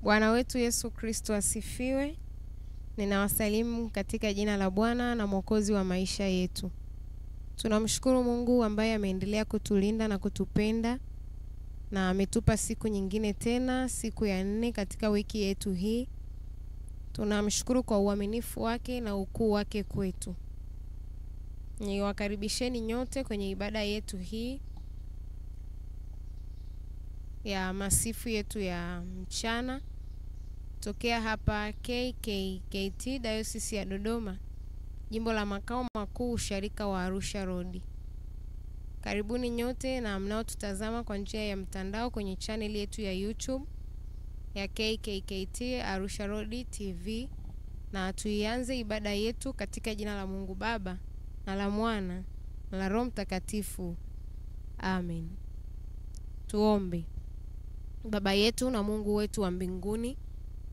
Bwana wetu Yesu Kristo asifiwe. Ninawasalimu katika jina la Bwana na Mwokozi wa maisha yetu. Tunamshukuru Mungu ambaye ameendelea kutulinda na kutupenda na ametupa siku nyingine tena, siku ya 4 katika wiki yetu hii. Tunamshukuru kwa uaminifu wake na ukuu wake kwetu. Niwakaribisheni nyote kwenye ibada yetu hii ya masifu yetu ya mchana tokea hapa KKKT Diocese ya Dodoma, jimbo la makao makuu usharika wa Arusha Road. Karibuni nyote na mnaotutazama kwa njia ya mtandao kwenye channel yetu ya YouTube ya KKKT Arusha Road TV, na tuianze ibada yetu katika jina la Mungu Baba na la Mwana na la Roho Mtakatifu. Amen. Tuombe. Baba yetu na Mungu wetu wa mbinguni,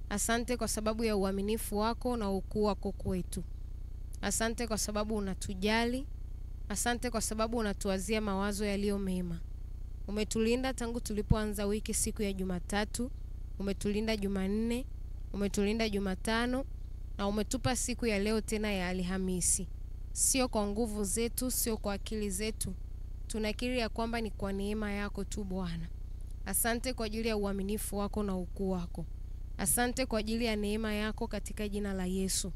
asante kwa sababu ya uaminifu wako na ukuu wako kwetu. Asante kwa sababu unatujali. Asante kwa sababu unatuwazia mawazo yaliyo mema. Umetulinda tangu tulipoanza wiki siku ya Jumatatu, umetulinda Jumanne, umetulinda Jumatano na umetupa siku ya leo tena ya Alhamisi. Sio kwa nguvu zetu, sio kwa akili zetu. Tunakiri ya kwamba ni kwa neema yako tu Bwana. Asante kwa ajili ya uaminifu wako na ukuu wako. Asante kwa ajili ya neema yako katika jina la Yesu.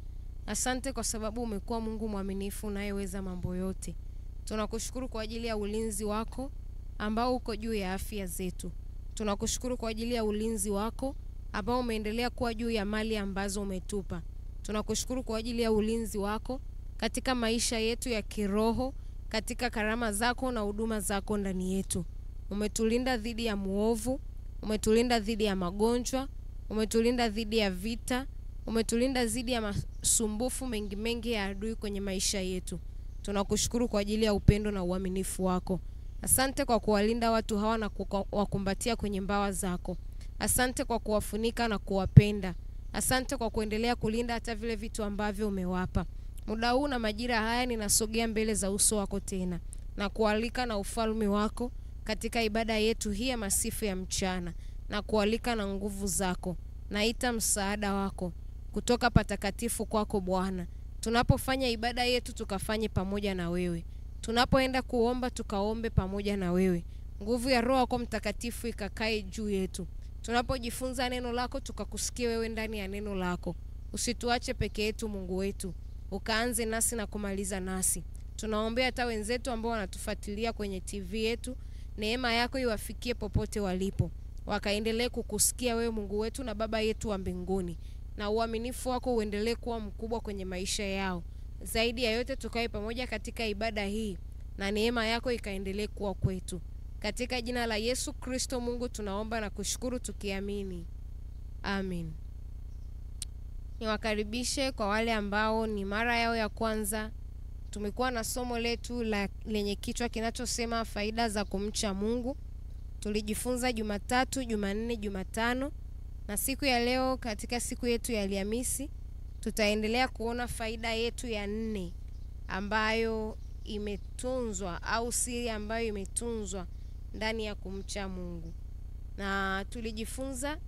Asante kwa sababu umekuwa Mungu mwaminifu unayeweza mambo yote. Tunakushukuru kwa ajili ya ulinzi wako ambao uko juu ya afya zetu. Tunakushukuru kwa ajili ya ulinzi wako ambao umeendelea kuwa juu ya mali ambazo umetupa. Tunakushukuru kwa ajili ya ulinzi wako katika maisha yetu ya kiroho, katika karama zako na huduma zako ndani yetu. Umetulinda dhidi ya muovu, umetulinda dhidi ya magonjwa, umetulinda dhidi ya vita, umetulinda dhidi ya masumbufu mengi ya adui kwenye maisha yetu. Tunakushukuru kwa ajili ya upendo na uaminifu wako. Asante kwa kuwalinda watu hawa na kuwakumbatia kwenye mbawa zako. Asante kwa kuwafunika na kuwapenda. Asante kwa kuendelea kulinda hata vile vitu ambavyo umewapa. Muda huu na majira haya ninasogea mbele za uso wako tena na kualika na ufalme wako katika ibada yetu hii ya masifu ya mchana, na kualika na nguvu zako. Naita msaada wako kutoka patakatifu kwako Bwana. Tunapofanya ibada yetu tukafanye pamoja na wewe. Tunapoenda kuomba tukaombe pamoja na wewe. Nguvu ya Roho yako Mtakatifu ikakae juu yetu. Tunapojifunza neno lako tukakusikie wewe ndani ya neno lako. Usituache peke yetu Mungu wetu. Ukaanze nasi na kumaliza nasi. Tunaombea hata wenzetu ambao wanatufuatilia kwenye TV yetu. Neema yako iwafikie popote walipo. Wakaendelee kukusikia wewe Mungu wetu na Baba yetu wa mbinguni. Na uaminifu wako uendelee kuwa mkubwa kwenye maisha yao. Zaidi ya yote tukae pamoja katika ibada hii na neema yako ikaendelee kuwa kwetu. Katika jina la Yesu Kristo Mungu tunaomba na kushukuru tukiamini. Amen. Niwakaribishe kwa wale ambao ni mara yao ya kwanza. Tumekuwa na somo letu lenye kichwa kinachosema faida za kumcha Mungu. Tulijifunza Jumatatu, Jumanne, Jumatano, na siku ya leo katika siku yetu ya Alhamisi tutaendelea kuona faida yetu ya 4 ambayo imetunzwa au siri ambayo imetunzwa ndani ya kumcha Mungu. Na tulijifunza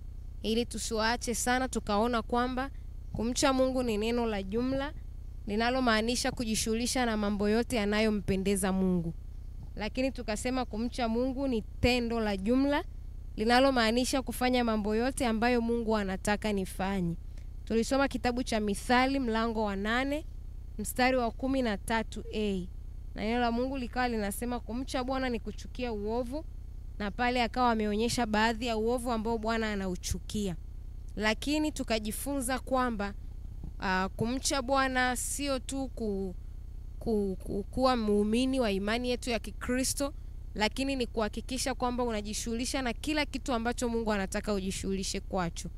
ili tusiwaache sana, tukaona kwamba kumcha Mungu ni neno la jumla linalomaanisha kujishughulisha na mambo yote yanayompendeza Mungu. Lakini tukasema kumcha Mungu ni tendo la jumla linalomaanisha kufanya mambo yote ambayo Mungu anataka nifanye. Tulisoma kitabu cha Mithali mlango wa 8 mstari wa 13a. Na neno la Mungu likawa linasema kumcha Bwana ni kuchukia uovu, na pale akawa ameonyesha baadhi ya uovu ambao Bwana anauchukia. Lakini tukajifunza kwamba kumcha Bwana sio tu kuwa muumini wa imani yetu ya Kikristo, lakini ni kuhakikisha kwamba unajishughulisha na kila kitu ambacho Mungu anataka ujishughulishe kwacho.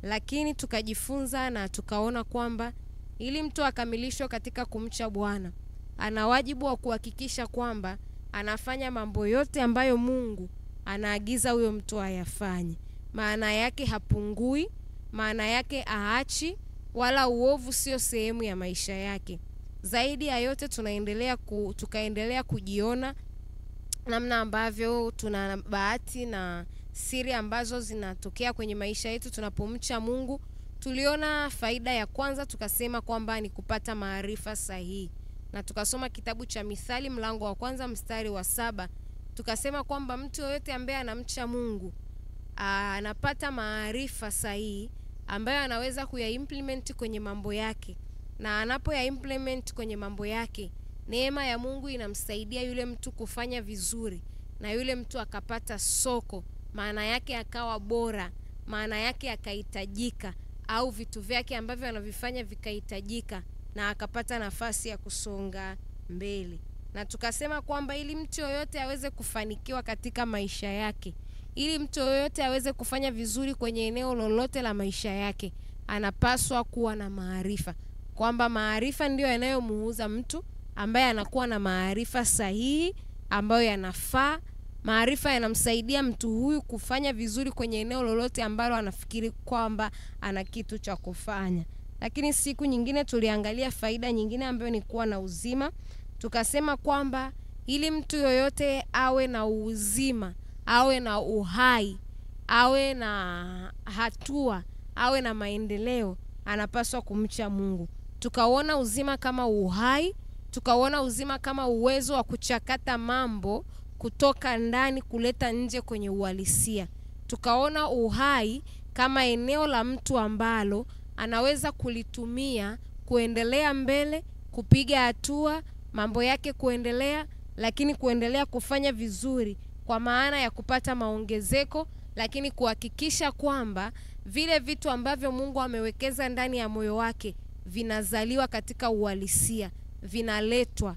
Lakini tukajifunza na tukaona kwamba ili mtu akamilishwe katika kumcha Bwana, ana wajibu wa kuhakikisha kwamba anafanya mambo yote ambayo Mungu anaagiza huyo mtu ayafanye. Maana yake hapungui, maana yake aachi, wala uovu sio sehemu ya maisha yake. Zaidi ya yote tukaendelea kujiona namna ambavyo tuna bahati na siri ambazo zinatokea kwenye maisha yetu tunapomcha Mungu. Tuliona faida ya kwanza, tukasema kwamba ni kupata maarifa sahihi. Na tukasoma kitabu cha Mithali mlango wa 1 mstari wa 7. Tukasema kwamba mtu yote ambaye anamcha Mungu anapata maarifa sahihi ambayo anaweza kuyaimplement kwenye mambo yake. Na anapoyaimplement kwenye mambo yake, neema ya Mungu inamsaidia yule mtu kufanya vizuri, na yule mtu akapata soko, maana yake akawa bora, maana yake akahitajika, au vitu vyake ambavyo anavifanya vikahitajika, na akapata nafasi ya kusonga mbele. Na tukasema kwamba ili mtu yoyote aweze kufanikiwa katika maisha yake, ili mtu yoyote aweze kufanya vizuri kwenye eneo lolote la maisha yake, anapaswa kuwa na maarifa. Kwamba maarifa ndio yanayomuuza mtu ambaye anakuwa na maarifa sahihi ambayo yanafaa. Maarifa yanamsaidia mtu huyu kufanya vizuri kwenye eneo lolote ambalo anafikiri kwamba ana kitu cha kufanya. Lakini siku nyingine tuliangalia faida nyingine ambayo ni kuwa na uzima. Tukasema kwamba ili mtu yoyote awe na uzima, awe na uhai, awe na hatua, awe na maendeleo, anapaswa kumcha Mungu. Tukaona uzima kama uhai, tukaona uzima kama uwezo wa kuchakata mambo kutoka ndani kuleta nje kwenye uhalisia. Tukaona uhai kama eneo la mtu ambalo anaweza kulitumia kuendelea mbele, kupiga hatua, mambo yake kuendelea, lakini kuendelea kufanya vizuri kwa maana ya kupata maongezeko, lakini kuhakikisha kwamba vile vitu ambavyo Mungu amewekeza ndani ya moyo wake vinazaliwa katika uhalisia, vinaletwa,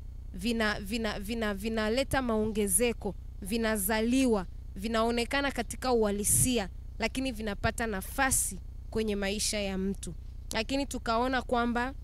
vinaleta maongezeko, vinazaliwa, vinaonekana katika uhalisia, lakini vinapata nafasi kwenye maisha ya mtu. Lakini tukaona kwamba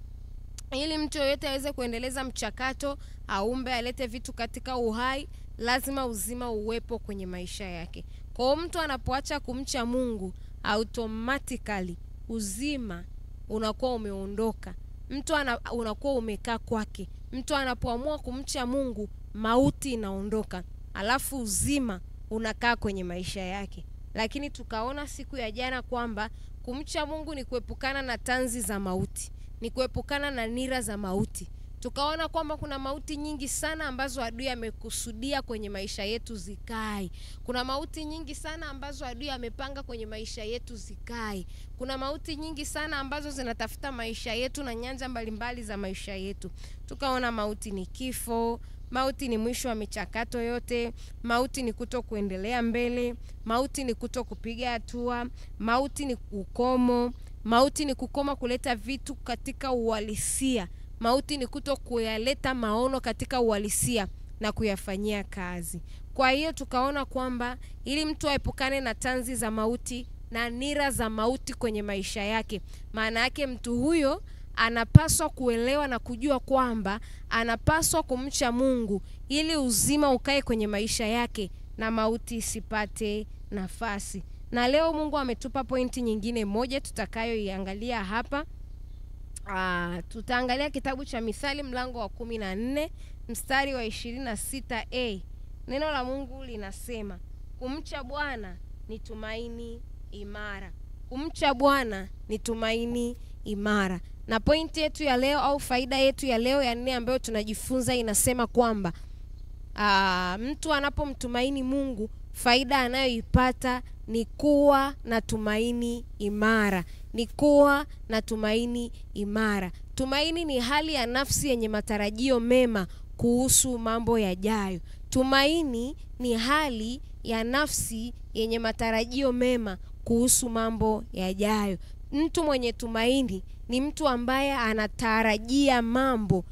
ili mtu yoyote aweze kuendeleza mchakato, aumbe, alete vitu katika uhai, lazima uzima uwepo kwenye maisha yake. Kwa hiyo mtu anapoacha kumcha Mungu, automatically uzima unakuwa umeondoka. Mtu unakuwa umekaa kwake. Mtu anapoamua kumcha Mungu, mauti inaondoka, alafu uzima unakaa kwenye maisha yake. Lakini tukaona siku ya jana kwamba kumcha Mungu ni kuepukana na tanzi za mauti, ni kuepukana na nira za mauti. Tukaona kwamba kuna mauti nyingi sana ambazo adui amekusudia kwenye maisha yetu zikae. Kuna mauti nyingi sana ambazo adui amepanga kwenye maisha yetu zikae. Kuna mauti nyingi sana ambazo zinatafuta maisha yetu na nyanja mbalimbali za maisha yetu. Tukaona mauti ni kifo, mauti ni mwisho wa michakato yote, mauti ni kutokuendelea mbele, mauti ni kutokupiga hatua, mauti ni ukomo, mauti ni kukoma kuleta vitu katika uhalisia. Mauti ni kuyaleta maono katika uhalisia na kuyafanyia kazi. Kwa hiyo tukaona kwamba ili mtu aepukane na tanzi za mauti, na nira za mauti kwenye maisha yake. Maana yake mtu huyo anapaswa kuelewa na kujua kwamba anapaswa kumcha Mungu ili uzima ukae kwenye maisha yake na mauti isipate nafasi. Na leo Mungu ametupa pointi nyingine moja tutakayoiangalia hapa. Tutaangalia kitabu cha Mithali mlango wa 14 mstari wa 26a. Neno la Mungu linasema, kumcha Bwana ni tumaini imara. Kumcha Bwana ni tumaini imara. Na pointi yetu ya leo au faida yetu ya leo ya 4 ambayo tunajifunza inasema kwamba mtu anapomtumaini Mungu, faida anayoipata ni kuwa na tumaini imara. Ni kuwa na tumaini imara. Tumaini ni hali ya nafsi yenye matarajio mema kuhusu mambo yajayo. Tumaini ni hali ya nafsi yenye matarajio mema kuhusu mambo yajayo. Mtu mwenye tumaini ni mtu ambaye anatarajia mambo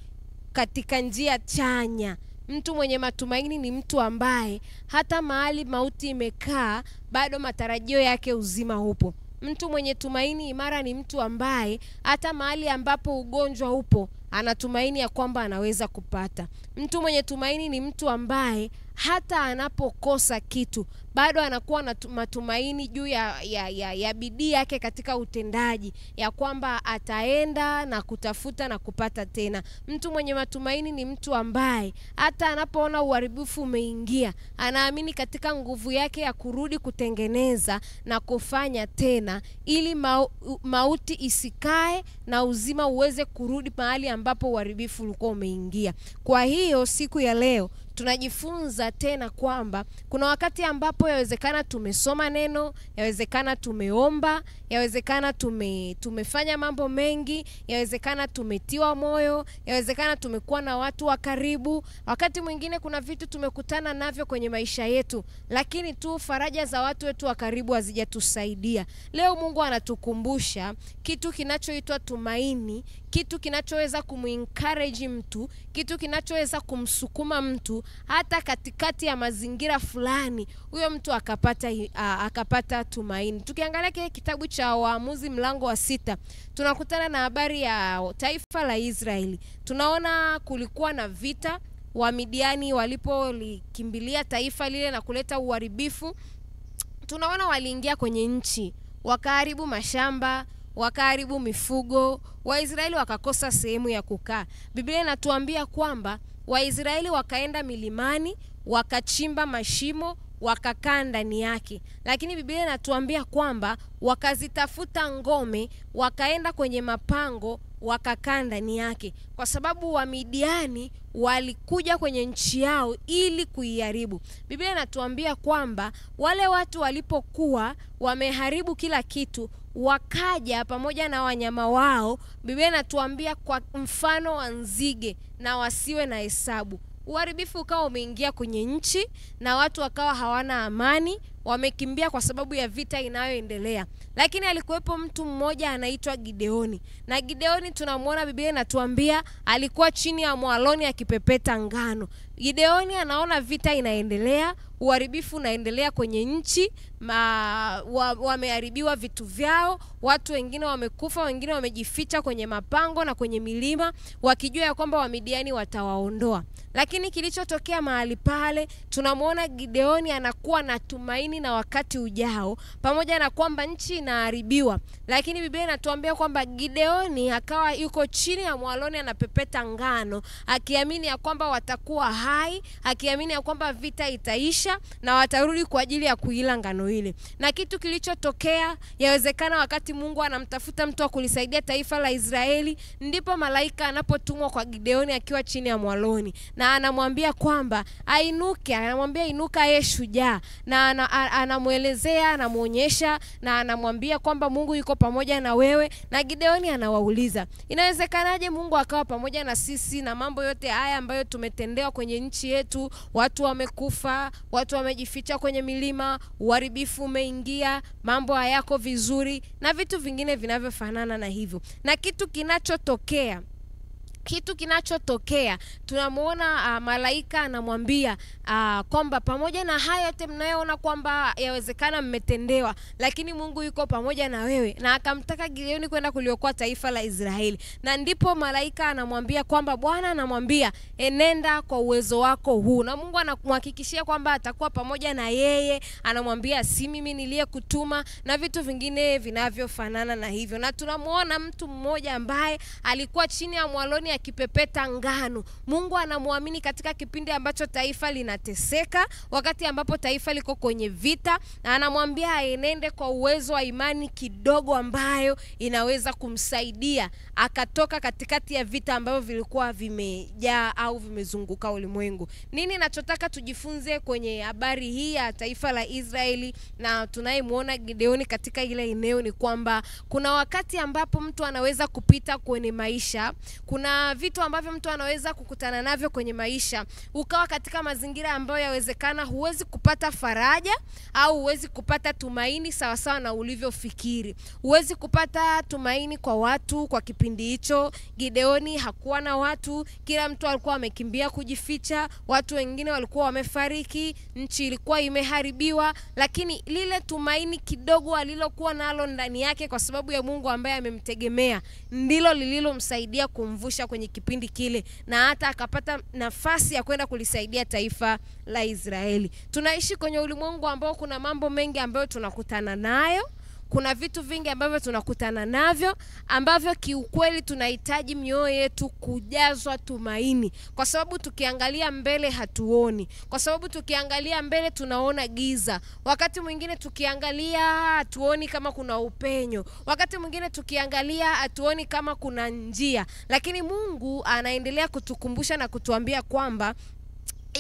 katika njia chanya. Mtu mwenye matumaini ni mtu ambaye hata mahali mauti imekaa bado matarajio yake uzima upo. Mtu mwenye tumaini imara ni mtu ambaye hata mahali ambapo ugonjwa upo anatumaini ya kwamba anaweza kupata. Mtu mwenye tumaini ni mtu ambaye hata anapokosa kitu bado anakuwa na matumaini juu ya bidii yake katika utendaji, ya kwamba ataenda na kutafuta na kupata tena. Mtu mwenye matumaini ni mtu ambaye hata anapoona uharibifu umeingia, anaamini katika nguvu yake ya kurudi kutengeneza na kufanya tena, ili mauti isikae na uzima uweze kurudi mahali ambapo uharibifu ulikuwa umeingia. Kwa hiyo siku ya leo tunajifunza tena kwamba kuna wakati ambapo yawezekana tumesoma neno, yawezekana tumeomba, yawezekana tumefanya mambo mengi, yawezekana tumetiwa moyo, yawezekana tumekuwa na watu wa karibu. Wakati mwingine kuna vitu tumekutana navyo kwenye maisha yetu, lakini tu faraja za watu wetu wa karibu hazijatusaidia. Leo Mungu anatukumbusha kitu kinachoitwa tumaini, kitu kinachoweza kumencourage mtu, kitu kinachoweza kumsukuma mtu hata katikati ya mazingira fulani huyo mtu akapata tumaini. Tukiangalia kile kitabu cha Waamuzi mlango wa 6, tunakutana na habari ya taifa la Israeli. Tunaona kulikuwa na vita, Wamidiani walipolikimbilia taifa lile na kuleta uharibifu. Tunaona waliingia kwenye nchi, wakaharibu mashamba, wakaharibu mifugo, Waisraeli wakakosa sehemu ya kukaa. Biblia inatuambia kwamba Waisraeli wakaenda milimani, wakachimba mashimo, wakakaa ndani yake. Lakini Biblia inatuambia kwamba wakazitafuta ngome, wakaenda kwenye mapango, wakakaa ndani yake, kwa sababu Wamidiani walikuja kwenye nchi yao ili kuiharibu. Biblia inatuambia kwamba wale watu walipokuwa wameharibu kila kitu, wakaja pamoja na wanyama wao. Biblia inatuambia kwa mfano wa nzige na wasiwe na hesabu. Uharibifu ukawa umeingia kwenye nchi na watu wakawa hawana amani, wamekimbia kwa sababu ya vita inayoendelea. Lakini alikuwepo mtu mmoja anaitwa Gideoni. Na Gideoni tunamuona Biblia inatuambia alikuwa chini ya mwaloni akipepeta ngano. Gideoni anaona vita inaendelea, uharibifu unaendelea kwenye nchi, wameharibiwa vitu vyao, watu wengine wamekufa, wengine wamejificha kwenye mapango na kwenye milima wakijua ya kwamba Wamidiani watawaondoa. Lakini kilichotokea mahali pale, tunamuona Gideoni anakuwa na tumaini na wakati ujao, pamoja na kwamba nchi inaharibiwa. Lakini Biblia inatuambia kwamba Gideoni akawa yuko chini ya mwaloni anapepeta ngano, akiamini ya kwamba watakuwa hai, akiamini ya kwamba vita itaisha na watarudi kwa ajili ya kuila ngano ile. Na kitu kilichotokea, yawezekana wakati Mungu anamtafuta mtu wa kulisaidia taifa la Israeli, ndipo malaika anapotumwa kwa Gideoni akiwa chini ya mwaloni, na anamwambia kwamba ainuke, anamwambia inuka shujaa, na anamuelezea, anamuonyesha na anamwambia kwamba Mungu yuko pamoja na wewe. Na Gideoni anawauliza, inawezekanaje Mungu akawa pamoja na sisi na mambo yote haya ambayo tumetendewa kwenye nchi yetu? Watu wamekufa, watu wamejificha kwenye milima, uharibifu umeingia, mambo hayako vizuri na vitu vingine vinavyofanana na hivyo. Na kitu kinachotokea kitu kinachotokea, tunamuona malaika anamwambia kwamba pamoja na hayo yote mnayoona kwamba yawezekana mmetendewa, lakini Mungu yuko pamoja na wewe, na akamtaka Gideoni kwenda kuliokoa taifa la Israeli. Na ndipo malaika anamwambia kwamba Bwana anamwambia enenda kwa uwezo wako huu, na Mungu anamhakikishia kwamba atakuwa pamoja na yeye. Anamwambia si mimi niliyekutuma, na vitu vingine vinavyofanana na hivyo. Na tunamuona mtu mmoja ambaye alikuwa chini ya mwaloni akipepeta ngano. Mungu anamwamini katika kipindi ambacho taifa linateseka, wakati ambapo taifa liko kwenye vita, na anamwambia aenende kwa uwezo wa imani kidogo ambayo inaweza kumsaidia akatoka katikati ya vita ambavyo vilikuwa vimejaa au vimezunguka ulimwengu. Nini nachotaka tujifunze kwenye habari hii ya taifa la Israeli na tunayemuona Gideoni katika ile eneo ni kwamba kuna wakati ambapo mtu anaweza kupita kwenye maisha, kuna vitu ambavyo mtu anaweza kukutana navyo kwenye maisha, ukawa katika mazingira ambayo yawezekana huwezi kupata faraja au huwezi kupata tumaini sawa sawa na ulivyofikiri. Huwezi kupata tumaini kwa watu kwa kipindi hicho. Gideoni hakuwa na watu, kila mtu alikuwa amekimbia kujificha, watu wengine walikuwa wamefariki, nchi ilikuwa imeharibiwa, lakini lile tumaini kidogo alilokuwa nalo ndani yake kwa sababu ya Mungu ambaye amemtegemea ndilo lililomsaidia kumvusha kwenye kipindi kile, na hata akapata nafasi ya kwenda kulisaidia taifa la Israeli. Tunaishi kwenye ulimwengu ambao kuna mambo mengi ambayo tunakutana nayo, kuna vitu vingi ambavyo tunakutana navyo ambavyo kiukweli tunahitaji mioyo yetu kujazwa tumaini, kwa sababu tukiangalia mbele hatuoni, kwa sababu tukiangalia mbele tunaona giza, wakati mwingine tukiangalia hatuoni kama kuna upenyo, wakati mwingine tukiangalia hatuoni kama kuna njia. Lakini Mungu anaendelea kutukumbusha na kutuambia kwamba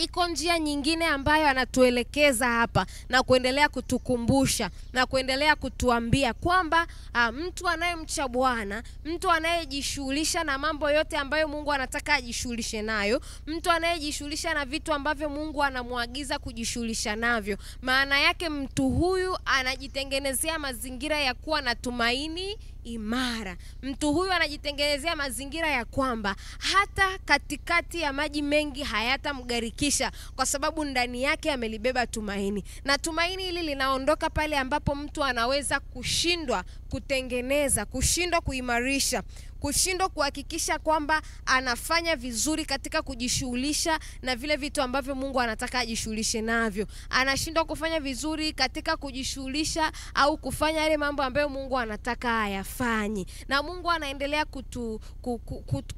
iko njia nyingine ambayo anatuelekeza hapa na kuendelea kutukumbusha na kuendelea kutuambia kwamba mtu anayemcha Bwana, mtu anayejishughulisha na mambo yote ambayo Mungu anataka ajishughulishe nayo, mtu anayejishughulisha na vitu ambavyo Mungu anamwagiza kujishughulisha navyo, maana yake mtu huyu anajitengenezea mazingira ya kuwa na tumaini imara. Mtu huyu anajitengenezea mazingira ya kwamba hata katikati ya maji mengi hayatamgarikisha, kwa sababu ndani yake amelibeba tumaini. Na tumaini hili linaondoka pale ambapo mtu anaweza kushindwa kutengeneza, kushindwa kuimarisha, kushindwa kuhakikisha kwamba anafanya vizuri katika kujishughulisha na vile vitu ambavyo Mungu anataka ajishughulishe navyo. Anashindwa kufanya vizuri katika kujishughulisha au kufanya yale mambo ambayo Mungu anataka ayafanye. Na Mungu anaendelea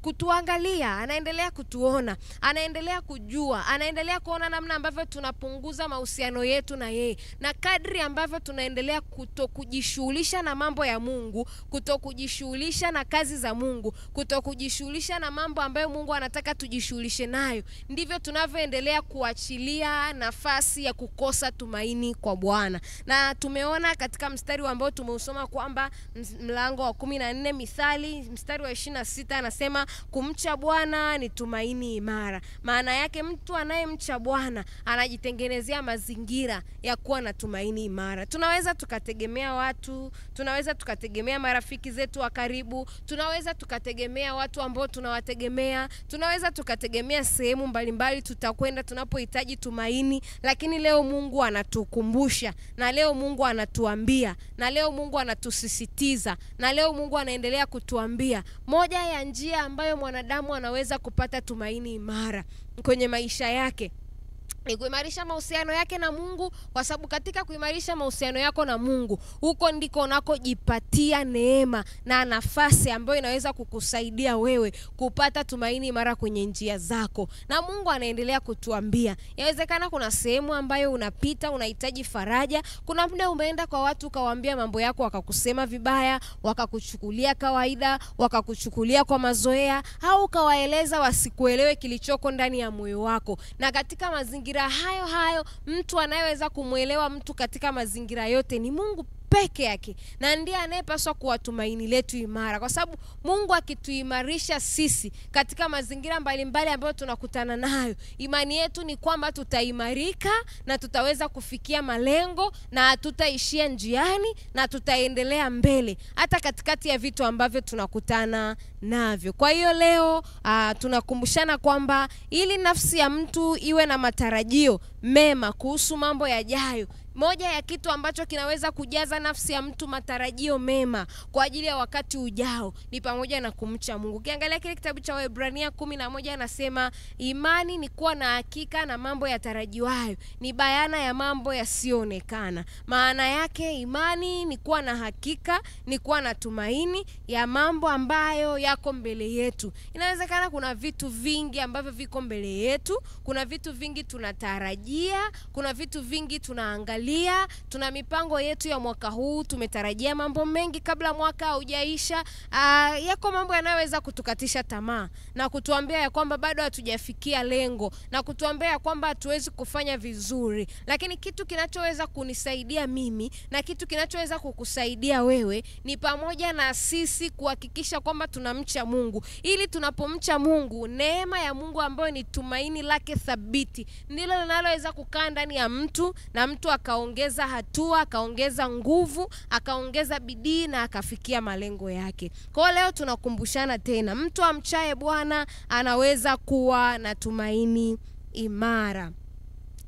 kutuangalia, anaendelea kutuona, anaendelea kujua, anaendelea kuona namna ambavyo tunapunguza mahusiano yetu na yeye. Na kadri ambavyo tunaendelea kutokujishughulisha na mambo ya Mungu, kutokujishughulisha na kazi za Mungu, kutokujishughulisha na mambo ambayo Mungu anataka tujishughulishe nayo, ndivyo tunavyoendelea kuachilia nafasi ya kukosa tumaini kwa Bwana. Na tumeona katika mstari ambao tumeusoma kwamba mlango wa 14 Mithali mstari wa 26 anasema kumcha Bwana ni tumaini imara. Maana yake mtu anayemcha Bwana anajitengenezea mazingira ya kuwa na tumaini imara. Tunaweza tukategemea watu, tunaweza tukategemea marafiki zetu wa karibu, tunaweza tukategemea watu ambao tunawategemea, tunaweza tukategemea sehemu mbalimbali tutakwenda tunapohitaji tumaini. Lakini leo Mungu anatukumbusha, na leo Mungu anatuambia, na leo Mungu anatusisitiza, na leo Mungu anaendelea kutuambia moja ya njia ambayo mwanadamu anaweza kupata tumaini imara kwenye maisha yake ni kuimarisha mahusiano yake na Mungu, kwa sababu katika kuimarisha mahusiano yako na Mungu, huko ndiko unakojipatia neema na nafasi ambayo inaweza kukusaidia wewe kupata tumaini imara kwenye njia zako. Na Mungu anaendelea kutuambia, yawezekana kuna sehemu ambayo unapita unahitaji faraja, kuna muda umeenda kwa watu ukawaambia mambo yako wakakusema vibaya, wakakuchukulia kawaida, wakakuchukulia kwa mazoea, au ukawaeleza wasikuelewe kilichoko ndani ya moyo wako. Na katika mazingira hayo mtu anayeweza kumuelewa mtu katika mazingira yote ni Mungu peke yake, na ndiye anayepaswa kuwa tumaini letu imara, kwa sababu Mungu akituimarisha sisi katika mazingira mbalimbali ambayo tunakutana nayo, imani yetu ni kwamba tutaimarika na tutaweza kufikia malengo na hatutaishia njiani na tutaendelea mbele hata katikati ya vitu ambavyo tunakutana navyo. Kwa hiyo leo tunakumbushana kwamba ili nafsi ya mtu iwe na matarajio mema kuhusu mambo yajayo, moja ya kitu ambacho kinaweza kujaza nafsi ya mtu matarajio mema kwa ajili ya wakati ujao ni pamoja na kumcha Mungu. Ukiangalia kile kitabu cha Waebrania 11 anasema imani ni kuwa na hakika na mambo yatarajiwayo, ni bayana ya mambo yasiyoonekana. Maana yake imani ni kuwa na hakika, ni kuwa na tumaini ya mambo ambayo yako mbele yetu. Inawezekana kuna vitu vingi ambavyo viko mbele yetu, kuna vitu vingi tunatarajia, kuna vitu vingi tunaangalia, tuna mipango yetu ya mwaka huu, tumetarajia mambo mengi kabla mwaka haujaisha. Yako mambo yanayoweza kutukatisha tamaa na kutuambia ya kwamba bado hatujafikia lengo na kutuambia ya kwamba hatuwezi kufanya vizuri. Lakini kitu kinachoweza kunisaidia mimi na kitu kinachoweza kukusaidia wewe ni pamoja na sisi kuhakikisha kwamba tunamcha Mungu, ili tunapomcha Mungu, neema ya Mungu ambayo ni tumaini lake thabiti ndilo linaloweza kukaa ndani ya mtu, na mtu akaongeza hatua, akaongeza nguvu, akaongeza bidii na akafikia malengo yake. Kwa leo tunakumbushana tena, mtu amchaye Bwana anaweza kuwa na tumaini imara.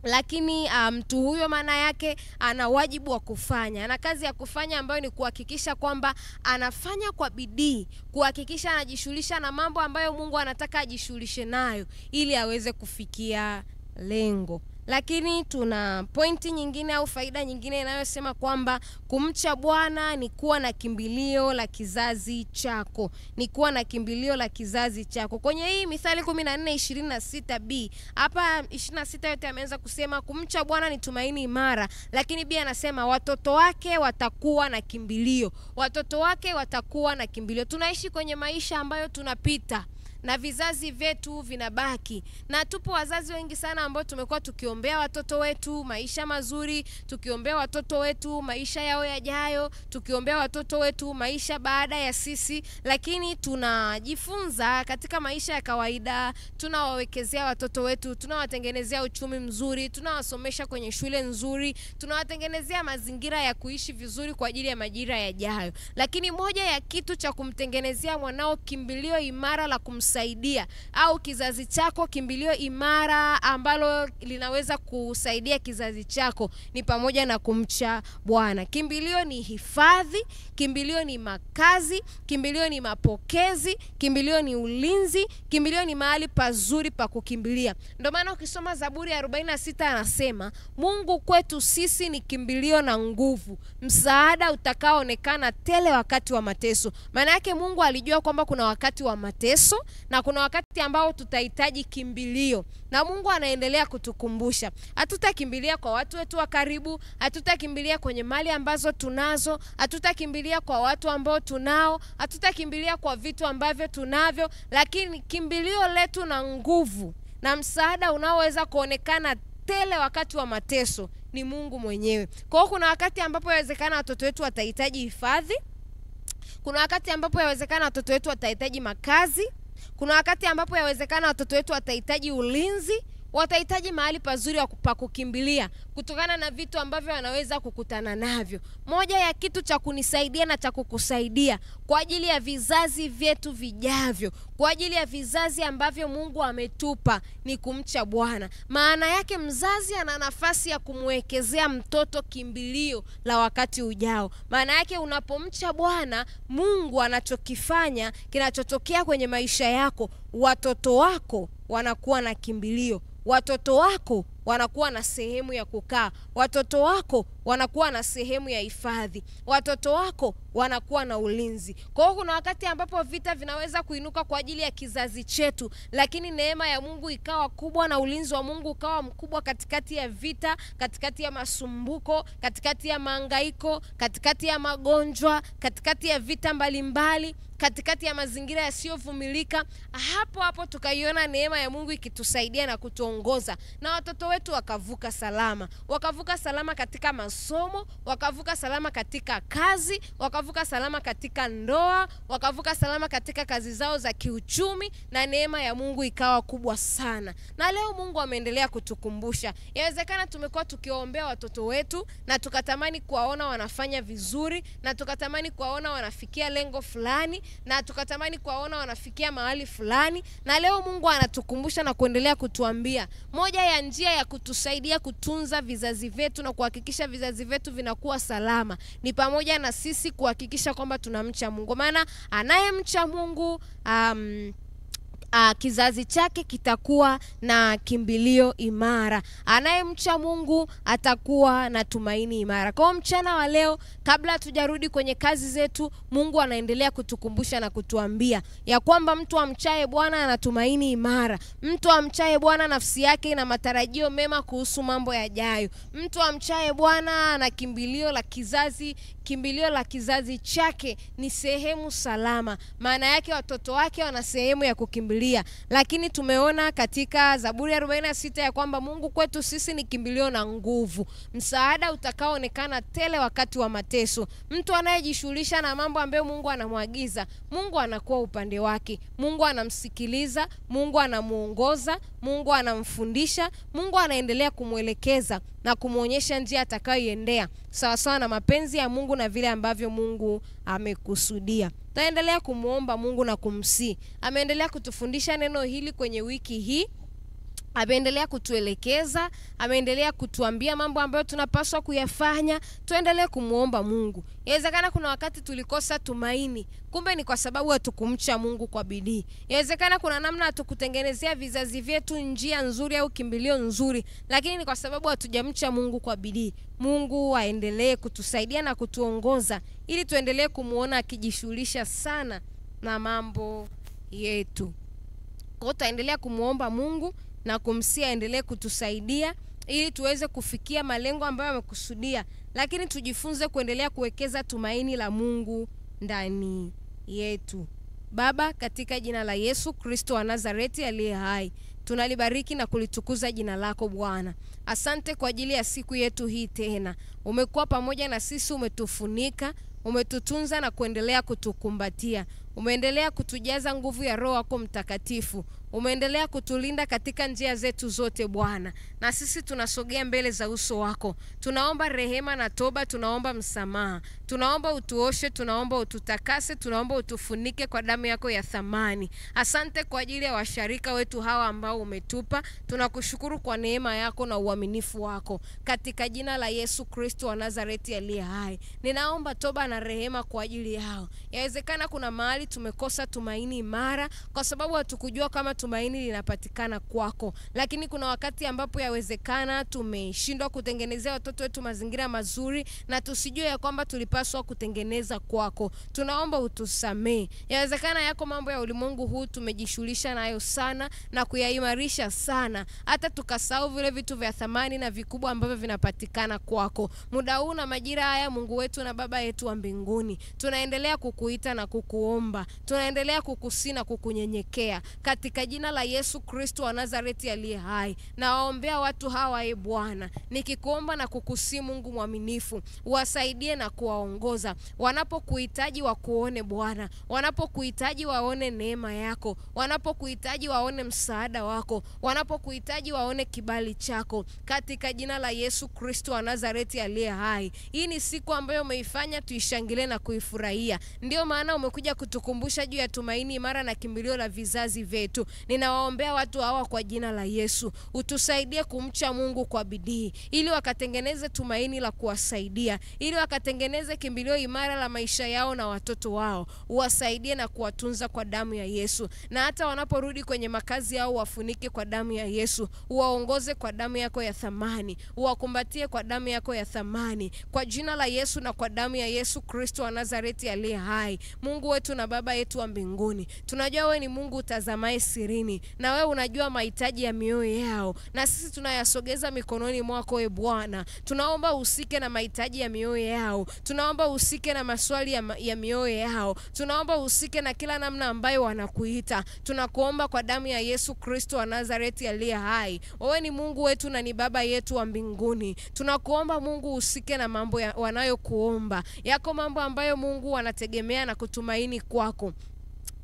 Lakini mtu huyo maana yake ana wajibu wa kufanya, ana kazi ya kufanya ambayo ni kuhakikisha kwamba anafanya kwa bidii, kuhakikisha anajishughulisha na mambo ambayo Mungu anataka ajishughulishe nayo ili aweze kufikia lengo. Lakini tuna pointi nyingine au faida nyingine inayosema kwamba kumcha Bwana ni kuwa na kimbilio la kizazi chako. Ni kuwa na kimbilio la kizazi chako. Kwenye hii Mithali 14:26b, hapa 26 yote ameanza kusema kumcha Bwana ni tumaini imara, lakini pia anasema watoto wake watakuwa na kimbilio. Watoto wake watakuwa na kimbilio. Tunaishi kwenye maisha ambayo tunapita na vizazi vyetu vinabaki, na tupo wazazi wengi sana ambao tumekuwa tukiombea watoto wetu maisha mazuri, tukiombea watoto wetu maisha yao yajayo, tukiombea watoto wetu maisha baada ya sisi. Lakini tunajifunza katika maisha ya kawaida, tunawawekezea watoto wetu, tunawatengenezea uchumi mzuri, tunawasomesha kwenye shule nzuri, tunawatengenezea mazingira ya kuishi vizuri kwa ajili ya majira yajayo. Lakini moja ya kitu cha kumtengenezea mwanao kimbilio imara la kumsaidia au kizazi chako kimbilio imara ambalo linaweza kusaidia kizazi chako ni pamoja na kumcha Bwana. Kimbilio ni hifadhi, kimbilio ni makazi, kimbilio ni mapokezi, kimbilio ni ulinzi, kimbilio ni mahali pazuri pa kukimbilia. Ndio maana ukisoma Zaburi ya 46 anasema Mungu kwetu sisi ni kimbilio na nguvu, msaada utakaoonekana tele wakati wa mateso. Maana yake Mungu alijua kwamba kuna wakati wa mateso na kuna wakati ambao tutahitaji kimbilio, na Mungu anaendelea kutukumbusha hatutakimbilia kwa watu wetu wa karibu, hatutakimbilia kwenye mali ambazo tunazo, hatutakimbilia kwa watu ambao tunao, hatutakimbilia kwa vitu ambavyo tunavyo, lakini kimbilio letu na nguvu na msaada unaoweza kuonekana tele wakati wa mateso ni Mungu mwenyewe. Kwa hiyo kuna wakati ambapo yawezekana watoto wetu watahitaji hifadhi, kuna wakati ambapo yawezekana watoto wetu watahitaji makazi, kuna wakati ambapo yawezekana watoto wetu watahitaji ulinzi, watahitaji mahali pazuri pa kukimbilia kutokana na vitu ambavyo wanaweza kukutana navyo. Moja ya kitu cha kunisaidia na cha kukusaidia kwa ajili ya vizazi vyetu vijavyo, kwa ajili ya vizazi ambavyo Mungu ametupa ni kumcha Bwana. Maana yake mzazi ana nafasi ya kumwekezea mtoto kimbilio la wakati ujao. Maana yake unapomcha Bwana, Mungu anachokifanya, kinachotokea kwenye maisha yako, watoto wako wanakuwa na kimbilio. Watoto wako wanakuwa na sehemu ya kukaa, watoto wako wanakuwa na sehemu ya hifadhi, watoto wako wanakuwa na ulinzi. Kwa hiyo kuna wakati ambapo vita vinaweza kuinuka kwa ajili ya kizazi chetu, lakini neema ya Mungu ikawa kubwa na ulinzi wa Mungu ukawa mkubwa katikati ya vita, katikati ya masumbuko, katikati ya mahangaiko, katikati ya magonjwa, katikati ya vita mbalimbali. katikati ya mazingira yasiyovumilika, hapo hapo tukaiona neema ya Mungu ikitusaidia na kutuongoza, na watoto wetu wakavuka salama. Wakavuka salama katika masomo, wakavuka salama katika kazi, wakavuka salama katika ndoa, wakavuka salama katika kazi zao za kiuchumi, na neema ya Mungu ikawa kubwa sana. Na leo Mungu ameendelea kutukumbusha. Yawezekana tumekuwa tukiombea watoto wetu na tukatamani kuwaona wanafanya vizuri, na tukatamani kuwaona wanafikia lengo fulani, na tukatamani kuwaona wanafikia mahali fulani, na leo Mungu anatukumbusha na kuendelea kutuambia moja ya njia ya kutusaidia kutunza vizazi vyetu na kuhakikisha vizazi vyetu vinakuwa salama ni pamoja na sisi kuhakikisha kwamba tunamcha Mungu. Maana anayemcha Mungu kizazi chake kitakuwa na kimbilio imara. Anayemcha Mungu atakuwa na tumaini imara. Kwa mchana wa leo, kabla hatujarudi kwenye kazi zetu, Mungu anaendelea kutukumbusha na kutuambia ya kwamba mtu amchaye Bwana ana tumaini imara. Mtu amchaye Bwana nafsi yake ina matarajio mema kuhusu mambo yajayo. Mtu amchaye Bwana ana kimbilio la kizazi chake ni sehemu salama. Maana yake watoto wake wana sehemu ya kukimbilia. Lakini tumeona katika Zaburi 46 ya kwamba Mungu kwetu sisi ni kimbilio na nguvu, msaada utakaoonekana tele wakati wa mateso. Mtu anayejishughulisha na mambo ambayo Mungu anamwagiza, Mungu anakuwa upande wake. Mungu anamsikiliza, Mungu anamuongoza, Mungu anamfundisha, Mungu anaendelea kumuelekeza na kumuonyesha njia atakayoiendea sawa sawa na mapenzi ya Mungu na vile ambavyo Mungu amekusudia. Taendelea kumuomba Mungu na kumsihi. Ameendelea kutufundisha neno hili kwenye wiki hii. Ameendelea kutuelekeza, ameendelea kutuambia mambo ambayo tunapaswa kuyafanya. Tuendelee kumuomba Mungu. Inawezekana kuna wakati tulikosa tumaini, kumbe ni kwa sababu hatukumcha Mungu kwa bidii. Inawezekana kuna namna hatukutengenezea vizazi vyetu njia nzuri au kimbilio nzuri, lakini ni kwa sababu hatujamcha Mungu kwa bidii. Mungu aendelee kutusaidia na kutuongoza ili tuendelee kumuona akijishughulisha sana na mambo yetu. Kwa hiyo taendelea kumuomba Mungu na kumsihi aendelee kutusaidia ili tuweze kufikia malengo ambayo amekusudia, lakini tujifunze kuendelea kuwekeza tumaini la Mungu ndani yetu. Baba, katika jina la Yesu Kristo wa Nazareti aliye hai, tunalibariki na kulitukuza jina lako Bwana. Asante kwa ajili ya siku yetu hii tena. Umekuwa pamoja na sisi, umetufunika, umetutunza na kuendelea kutukumbatia. Umeendelea kutujaza nguvu ya Roho yako Mtakatifu. Umeendelea kutulinda katika njia zetu zote Bwana. Na sisi tunasogea mbele za uso wako. Tunaomba rehema na toba, tunaomba msamaha. Tunaomba utuoshe, tunaomba ututakase, tunaomba utufunike kwa damu yako ya thamani. Asante kwa ajili ya washarika wetu hawa ambao umetupa. Tunakushukuru kwa neema yako na uaminifu wako. Katika jina la Yesu Kristo wa Nazareti aliye hai, ninaomba toba na rehema kwa ajili yao. Yawezekana kuna mahali tumekosa tumaini imara kwa sababu hatukujua kama tumaini linapatikana kwako. Lakini kuna wakati ambapo yawezekana tumeshindwa kutengenezea watoto wetu mazingira mazuri na tusijue ya kwamba tulipaswa kutengeneza kwako. Tunaomba utusamee. Yawezekana yako mambo ya ulimwengu huu tumejishughulisha nayo sana na kuyaimarisha sana, hata tukasahau vile vitu vya thamani na vikubwa ambavyo vinapatikana kwako. Muda huu na majira haya, Mungu wetu na Baba yetu wa mbinguni, tunaendelea kukuita na kukuomba. Tunaendelea kukusihi na kukunyenyekea katika jina la Yesu Kristo wa Nazareti aliye hai. Na waombea watu hawa Bwana, nikikuomba na kukusihi Mungu mwaminifu, uwasaidie na kuwaongoza. Wanapokuhitaji wakuone Bwana, wanapokuhitaji waone neema yako, wanapokuhitaji waone msaada wako, wanapokuhitaji waone kibali chako, katika jina la Yesu Kristo wa Nazareti aliye hai. Hii ni siku ambayo umeifanya tuishangilie na kuifurahia. Ndio maana umekuja kutukumbusha juu ya tumaini imara na kimbilio la vizazi vyetu. Ninawaombea watu hawa kwa jina la Yesu. Utusaidie kumcha Mungu kwa bidii ili wakatengeneze tumaini la kuwasaidia, ili wakatengeneze kimbilio imara la maisha yao na watoto wao. Uwasaidie na kuwatunza kwa damu ya Yesu. Na hata wanaporudi kwenye makazi yao, wafunike kwa damu ya Yesu. Uwaongoze kwa damu yako ya thamani. Uwakumbatie kwa damu yako ya thamani. Kwa jina la Yesu na kwa damu ya Yesu Kristo wa Nazareti aliye hai. Mungu wetu na Baba yetu wa mbinguni, tunajua wewe ni Mungu utazamaye sirini, na wewe unajua mahitaji ya mioyo yao, na sisi tunayasogeza mikononi mwako e Bwana. Tunaomba usike na mahitaji ya mioyo yao, tunaomba usike na maswali ya mioyo yao, tunaomba usike na kila namna ambayo wanakuita. Tunakuomba kwa damu ya Yesu Kristo wa Nazareti aliye hai. Wewe ni Mungu wetu na ni Baba yetu wa mbinguni. Tunakuomba Mungu usike na mambo wanayokuomba. Yako mambo ambayo Mungu wanategemea na kutumaini kwako.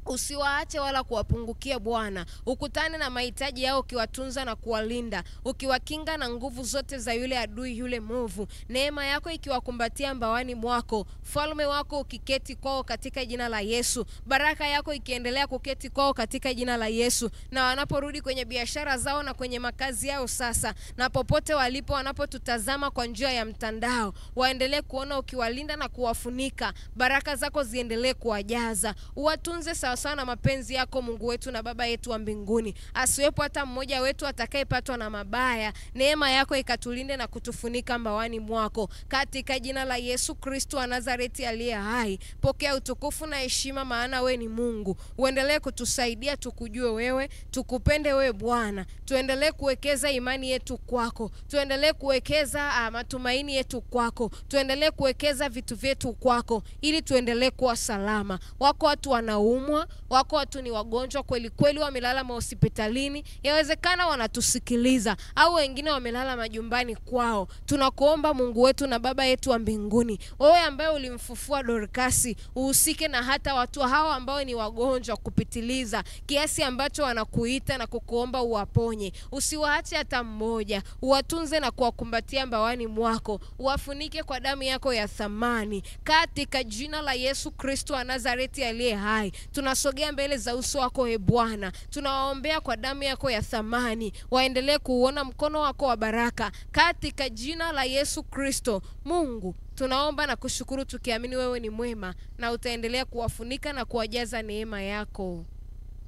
Usiwaache wala kuwapungukia Bwana. Ukutane na mahitaji yao ukiwatunza na kuwalinda, ukiwakinga na nguvu zote za yule adui yule mwovu. Neema yako ikiwakumbatia mbawani mwako, falme wako ukiketi kwao katika jina la Yesu. Baraka yako ikiendelea kuketi kwao katika jina la Yesu. Na wanaporudi kwenye biashara zao na kwenye makazi yao sasa, na popote walipo wanapotutazama kwa njia ya mtandao, waendelee kuona ukiwalinda na kuwafunika. Baraka zako ziendelee kuwajaza. Uwatunze sawa na mapenzi yako Mungu wetu na Baba yetu wa mbinguni. Asiwepo hata mmoja wetu atakayepatwa na mabaya. Neema yako ikatulinde na kutufunika mbawani mwako, katika jina la Yesu Kristo wa Nazareti aliye hai. Pokea utukufu na heshima, maana we ni Mungu. Uendelee kutusaidia tukujue wewe, tukupende wewe Bwana. Tuendelee kuwekeza imani yetu kwako, tuendelee kuwekeza matumaini yetu kwako, tuendelee kuwekeza vitu vyetu kwako, ili tuendelee kuwa salama. Wako watu wanaumwa, wako watu ni wagonjwa kweli kweli, wamelala hospitalini, yawezekana wanatusikiliza, au wengine wamelala majumbani kwao. Tunakuomba Mungu wetu na Baba yetu wa mbinguni, wewe ambaye ulimfufua Dorkasi, uhusike na hata watu hao ambao ni wagonjwa kupitiliza kiasi ambacho wanakuita na kukuomba uwaponye. Usiwaache hata mmoja, uwatunze na kuwakumbatia mbawani mwako, uwafunike kwa damu yako ya thamani, katika jina la Yesu Kristo wa Nazareti aliye hai. Tunasogea mbele za uso wako e Bwana, tunawaombea kwa damu yako ya thamani, waendelee kuona mkono wako wa baraka, katika jina la Yesu Kristo. Mungu, tunaomba na kushukuru tukiamini wewe ni mwema na utaendelea kuwafunika na kuwajaza neema yako.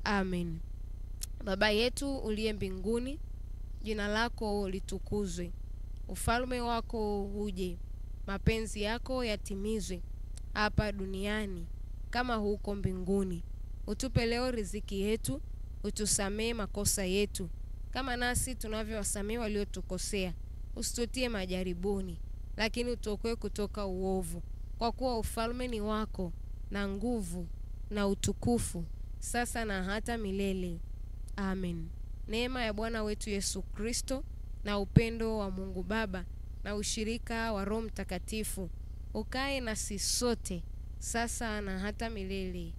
Amen. Baba yetu uliye mbinguni, jina lako litukuzwe. Ufalme wako uje. Mapenzi yako yatimizwe hapa duniani kama huko mbinguni. Utupe leo riziki yetu, utusamee makosa yetu kama nasi tunavyowasamea waliotukosea. Usitutie majaribuni, lakini utuokoe kutoka uovu. Kwa kuwa ufalme ni wako, na nguvu na utukufu sasa na hata milele. Amen. Neema ya Bwana wetu Yesu Kristo na upendo wa Mungu Baba na ushirika wa Roho Mtakatifu ukae nasi sote sasa na hata milele.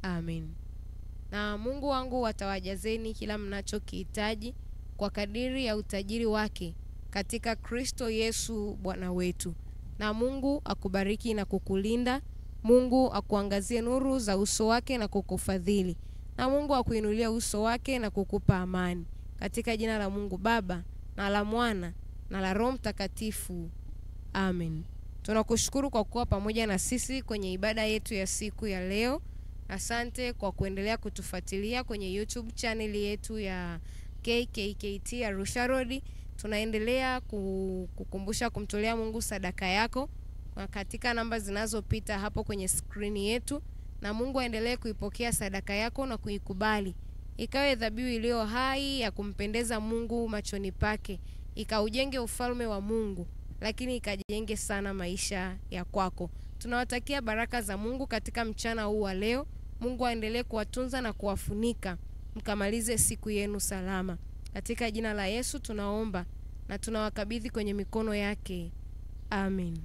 Amen. Na Mungu wangu atawajazeni kila mnachokihitaji kwa kadiri ya utajiri wake katika Kristo Yesu Bwana wetu. Na Mungu akubariki na kukulinda. Mungu akuangazie nuru za uso wake na kukufadhili. Na Mungu akuinulia uso wake na kukupa amani. Katika jina la Mungu Baba na la Mwana na la Roho Mtakatifu. Amen. Tunakushukuru kwa kuwa pamoja na sisi kwenye ibada yetu ya siku ya leo. Asante kwa kuendelea kutufuatilia kwenye YouTube channel yetu ya KKKT Arusha Road. Tunaendelea kukumbusha kumtolea Mungu sadaka yako katika namba zinazopita hapo kwenye screen yetu, na Mungu aendelee kuipokea sadaka yako na kuikubali, ikawe dhabihu iliyo hai ya kumpendeza Mungu machoni pake, ikaujenge ufalme wa Mungu, lakini ikajenge sana maisha ya kwako. Tunawatakia baraka za Mungu katika mchana huu wa leo. Mungu aendelee kuwatunza na kuwafunika, mkamalize siku yenu salama. Katika jina la Yesu tunaomba na tunawakabidhi kwenye mikono yake. Amen.